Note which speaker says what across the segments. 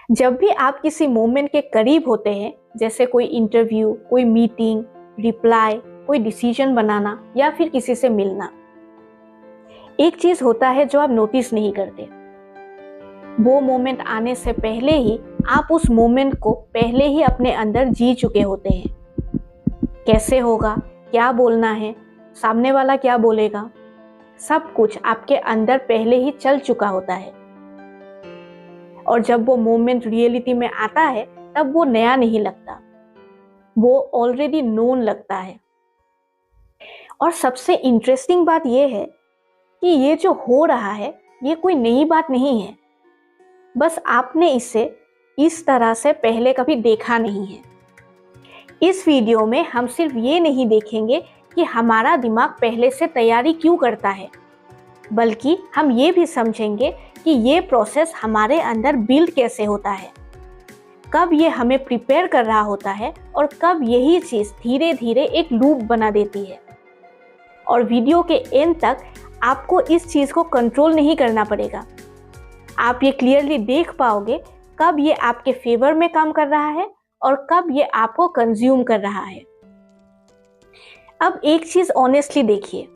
Speaker 1: जब भी आप किसी मोमेंट के करीब होते हैं, जैसे कोई इंटरव्यू, कोई मीटिंग, रिप्लाई, कोई डिसीजन बनाना या फिर किसी से मिलना, एक चीज होता है जो आप नोटिस नहीं करते। वो मोमेंट आने से पहले ही आप उस मोमेंट को पहले ही अपने अंदर जी चुके होते हैं। कैसे होगा, क्या बोलना है, सामने वाला क्या बोलेगा, सब कुछ आपके अंदर पहले ही चल चुका होता है। और जब वो मोमेंट रियलिटी में आता है तब वो नया नहीं लगता, वो ऑलरेडी नोन लगता है। और सबसे इंटरेस्टिंग बात यह है कि ये जो हो रहा है ये कोई नई बात नहीं है, बस आपने इसे इस तरह से पहले कभी देखा नहीं है। इस वीडियो में हम सिर्फ ये नहीं देखेंगे कि हमारा दिमाग पहले से तैयारी क्यों करता है, बल्कि हम ये भी समझेंगे कि ये प्रोसेस हमारे अंदर बिल्ड कैसे होता है, कब ये हमें प्रिपेयर कर रहा होता है और कब यही चीज़ धीरे धीरे एक लूप बना देती है। और वीडियो के एंड तक आपको इस चीज़ को कंट्रोल नहीं करना पड़ेगा। आप ये क्लियरली देख पाओगे कब ये आपके फेवर में काम कर रहा है और कब ये आपको कंज्यूम कर रहा है। अब एक चीज़ ऑनेस्टली देखिए,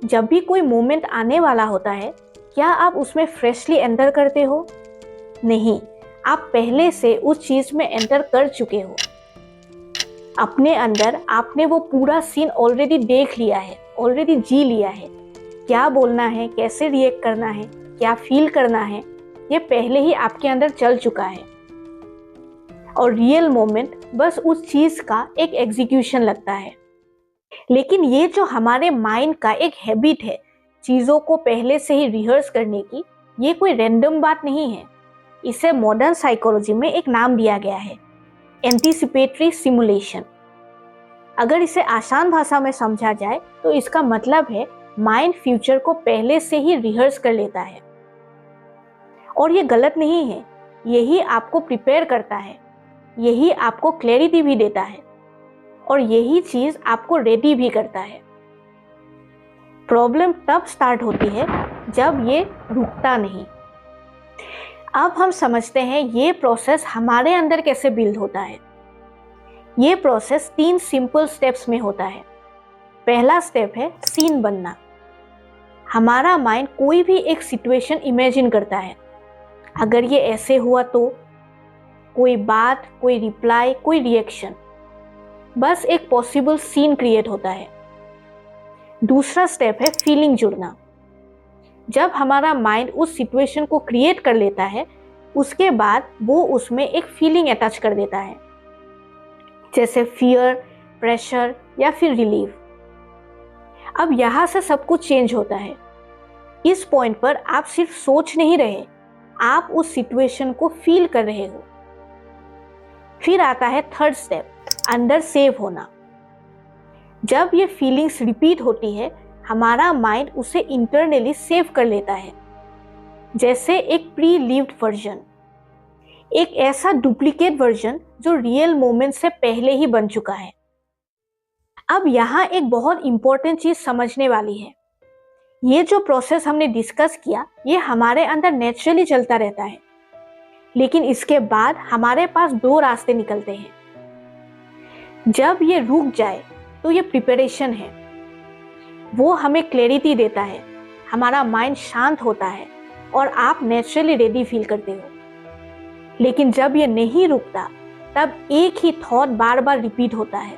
Speaker 1: जब भी कोई मोमेंट आने वाला होता है, क्या आप उसमें फ्रेशली एंटर करते हो? नहीं, आप पहले से उस चीज़ में एंटर कर चुके हो। अपने अंदर आपने वो पूरा सीन ऑलरेडी देख लिया है, ऑलरेडी जी लिया है। क्या बोलना है, कैसे रिएक्ट करना है, क्या फील करना है, ये पहले ही आपके अंदर चल चुका है। और रियल मोमेंट बस उस चीज़ का एक एग्जीक्यूशन लगता है। लेकिन ये जो हमारे माइंड का एक हैबिट है चीज़ों को पहले से ही रिहर्स करने की, ये कोई रैंडम बात नहीं है। इसे मॉडर्न साइकोलॉजी में एक नाम दिया गया है, एंटीसिपेटरी सिमुलेशन। अगर इसे आसान भाषा में समझा जाए तो इसका मतलब है माइंड फ्यूचर को पहले से ही रिहर्स कर लेता है। और ये गलत नहीं है, यही आपको प्रिपेयर करता है, यही आपको क्लैरिटी भी देता है और यही चीज़ आपको रेडी भी करता है। प्रॉब्लम तब स्टार्ट होती है जब ये रुकता नहीं। अब हम समझते हैं ये प्रोसेस हमारे अंदर कैसे बिल्ड होता है। ये प्रोसेस 3 सिंपल स्टेप्स में होता है। पहला स्टेप है सीन बनना। हमारा माइंड कोई भी एक सिचुएशन इमेजिन करता है। अगर ये ऐसे हुआ तो, कोई बात, कोई रिप्लाई, कोई रिएक्शन, बस एक पॉसिबल सीन क्रिएट होता है। दूसरा स्टेप है फीलिंग जुड़ना। जब हमारा माइंड उस सिचुएशन को क्रिएट कर लेता है, उसके बाद वो उसमें एक फीलिंग अटैच कर देता है, जैसे फियर, प्रेशर या फिर रिलीफ। अब यहाँ से सब कुछ चेंज होता है। इस पॉइंट पर आप सिर्फ सोच नहीं रहे, आप उस सिचुएशन को फील कर रहे हो। फिर आता है थर्ड स्टेप, अंदर सेव होना। जब ये फीलिंग्स रिपीट होती है, हमारा माइंड उसे इंटरनली सेव कर लेता है, जैसे एक प्री लिव्ड वर्जन, एक ऐसा डुप्लीकेट वर्जन जो रियल मोमेंट से पहले ही बन चुका है। अब यहाँ एक बहुत इंपॉर्टेंट चीज समझने वाली है। ये जो प्रोसेस हमने डिस्कस किया, ये हमारे अंदर नेचुरली चलता रहता है, लेकिन इसके बाद हमारे पास 2 रास्ते निकलते हैं। जब ये रुक जाए तो ये प्रिपरेशन है, वो हमें क्लैरिटी देता है, हमारा माइंड शांत होता है और आप नेचुरली रेडी फील करते हो। लेकिन जब ये नहीं रुकता, तब एक ही थॉट बार बार रिपीट होता है,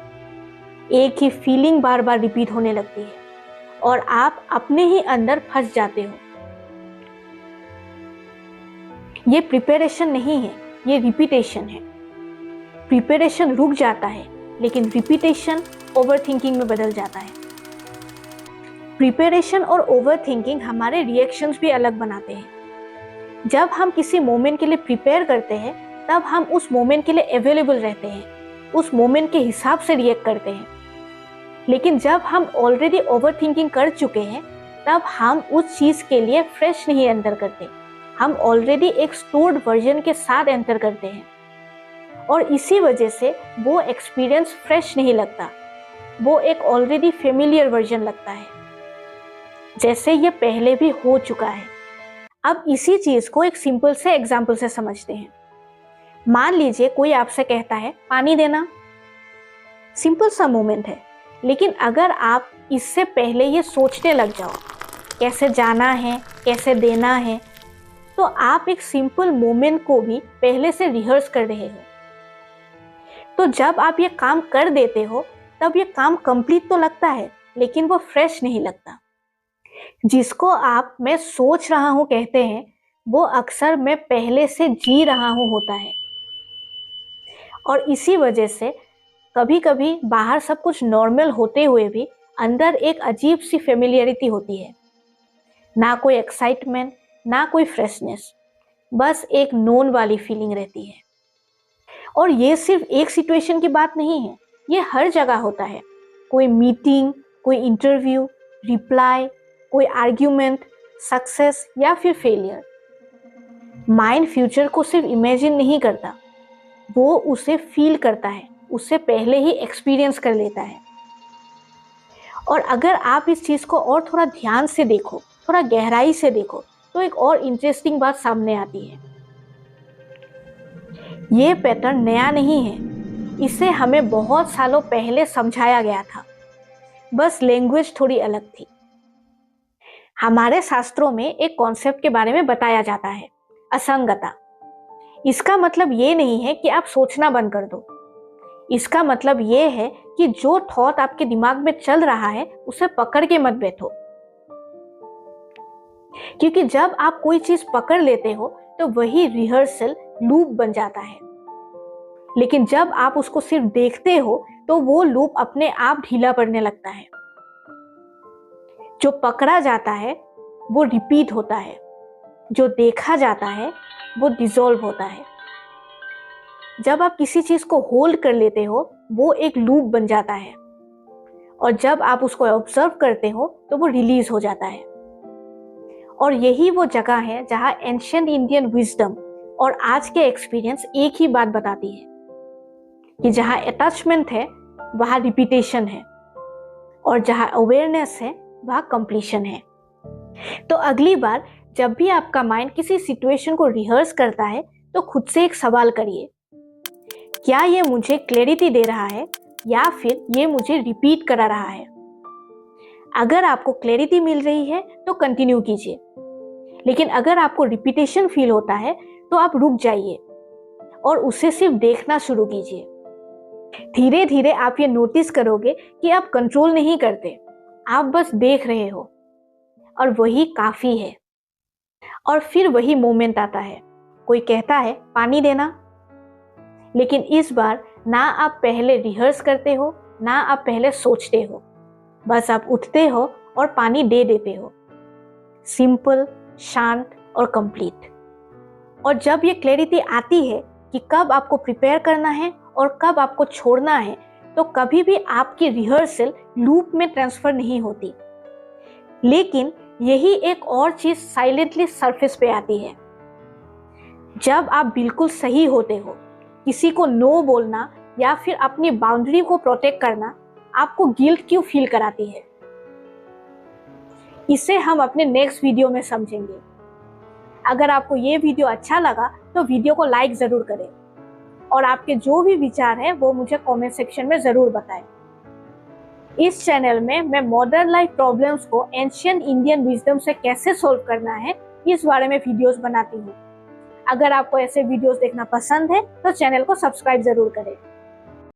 Speaker 1: एक ही फीलिंग बार बार रिपीट होने लगती है और आप अपने ही अंदर फंस जाते हो। ये प्रिपरेशन नहीं है, ये रिपीटेशन है। प्रिपरेशन रुक जाता है, लेकिन रिपीटेशन ओवरथिंकिंग में बदल जाता है। प्रिपरेशन और ओवरथिंकिंग हमारे रिएक्शंस भी अलग बनाते हैं। जब हम किसी मोमेंट के लिए प्रिपेयर करते हैं, तब हम उस मोमेंट के लिए अवेलेबल रहते हैं, उस मोमेंट के हिसाब से रिएक्ट करते हैं। लेकिन जब हम ऑलरेडी ओवरथिंकिंग कर चुके हैं, तब हम उस चीज़ के लिए फ्रेश नहीं एंटर करते, हम ऑलरेडी एक स्टोर्ड वर्जन के साथ एंटर करते हैं और इसी वजह से वो एक्सपीरियंस फ्रेश नहीं लगता, वो एक ऑलरेडी फेमिलियर वर्जन लगता है, जैसे ये पहले भी हो चुका है। अब इसी चीज़ को एक सिंपल से एग्जाम्पल से समझते हैं। मान लीजिए कोई आपसे कहता है पानी देना, सिंपल सा मोमेंट है, लेकिन अगर आप इससे पहले ये सोचने लग जाओ कैसे जाना है, कैसे देना है, तो आप एक सिंपल मोमेंट को भी पहले से रिहर्स कर रहे हो। तो जब आप ये काम कर देते हो तब ये काम कंप्लीट तो लगता है, लेकिन वो फ्रेश नहीं लगता। जिसको आप मैं सोच रहा हूँ कहते हैं, वो अक्सर मैं पहले से जी रहा हूँ होता है। और इसी वजह से कभी कभी बाहर सब कुछ नॉर्मल होते हुए भी अंदर एक अजीब सी फेमिलियरिटी होती है। ना कोई एक्साइटमेंट, ना कोई फ्रेशनेस, बस एक नोन वाली फीलिंग रहती है। और ये सिर्फ एक सिचुएशन की बात नहीं है, ये हर जगह होता है। कोई मीटिंग, कोई इंटरव्यू, रिप्लाई, कोई आर्ग्यूमेंट, सक्सेस या फिर फेलियर। माइंड फ्यूचर को सिर्फ इमेजिन नहीं करता, वो उसे फील करता है, उससे पहले ही एक्सपीरियंस कर लेता है। और अगर आप इस चीज़ को और थोड़ा ध्यान से देखो, थोड़ा गहराई से देखो, तो एक और इंटरेस्टिंग बात सामने आती है। ये पैटर्न नया नहीं है, इसे हमें बहुत सालों पहले समझाया गया था, बस लैंग्वेज थोड़ी अलग थी। हमारे शास्त्रों में एक कॉन्सेप्ट के बारे में बताया जाता है, असंगता। इसका मतलब ये नहीं है कि आप सोचना बंद कर दो। इसका मतलब ये है कि जो थॉट आपके दिमाग में चल रहा है उसे पकड़ के मत बैठो। क्योंकि जब आप कोई चीज पकड़ लेते हो तो वही रिहर्सल लूप बन जाता है। लेकिन जब आप उसको सिर्फ देखते हो तो वो लूप अपने आप ढीला पड़ने लगता है। जो पकड़ा जाता है वो रिपीट होता है, जो देखा जाता है वो डिसॉल्व होता है। जब आप किसी चीज को होल्ड कर लेते हो वो एक लूप बन जाता है, और जब आप उसको ऑब्जर्व करते हो तो वो रिलीज हो जाता है। और यही वो जगह है जहां एंशिएंट इंडियन विजडम और आज के एक्सपीरियंस एक ही बात बताती है कि जहां अटैचमेंट है वहां रिपीटेशन है, और जहां अवेयरनेस है वहां कंप्लीशन है। तो अगली बार जब भी आपका माइंड किसी सिचुएशन को रिहर्स करता है तो खुद से एक सवाल करिए, क्या ये मुझे क्लैरिटी दे रहा है या फिर ये मुझे रिपीट करा रहा है? अगर आपको क्लैरिटी मिल रही है तो कंटिन्यू कीजिए, लेकिन अगर आपको रिपीटेशन फील होता है तो आप रुक जाइए और उसे सिर्फ देखना शुरू कीजिए। धीरे धीरे आप ये नोटिस करोगे कि आप कंट्रोल नहीं करते, आप बस देख रहे हो, और वही काफी है। और फिर वही मोमेंट आता है, कोई कहता है पानी देना, लेकिन इस बार ना आप पहले रिहर्स करते हो, ना आप पहले सोचते हो, बस आप उठते हो और पानी दे देते हो। सिंपल, शांत और कंप्लीट। और जब ये क्लैरिटी आती है कि कब आपको प्रिपेयर करना है और कब आपको छोड़ना है, तो कभी भी आपकी रिहर्सल लूप में ट्रांसफर नहीं होती। लेकिन यही एक और चीज साइलेंटली सरफेस पे आती है। जब आप बिल्कुल सही होते हो, किसी को नो बोलना या फिर अपनी बाउंड्री को प्रोटेक्ट करना आपको गिल्ट क्यों फील कराती है? इसे हम अपने नेक्स्ट वीडियो में समझेंगे। अगर आपको ये वीडियो अच्छा लगा तो वीडियो को लाइक जरूर करें, और आपके जो भी विचार हैं वो मुझे कमेंट सेक्शन में जरूर बताएं। इस चैनल में मैं मॉडर्न लाइफ प्रॉब्लम्स को एंशिएंट इंडियन विजडम से कैसे सॉल्व करना है इस बारे में वीडियोस बनाती हूँ। अगर आपको ऐसे वीडियोस देखना पसंद है तो चैनल को सब्सक्राइब जरूर करें।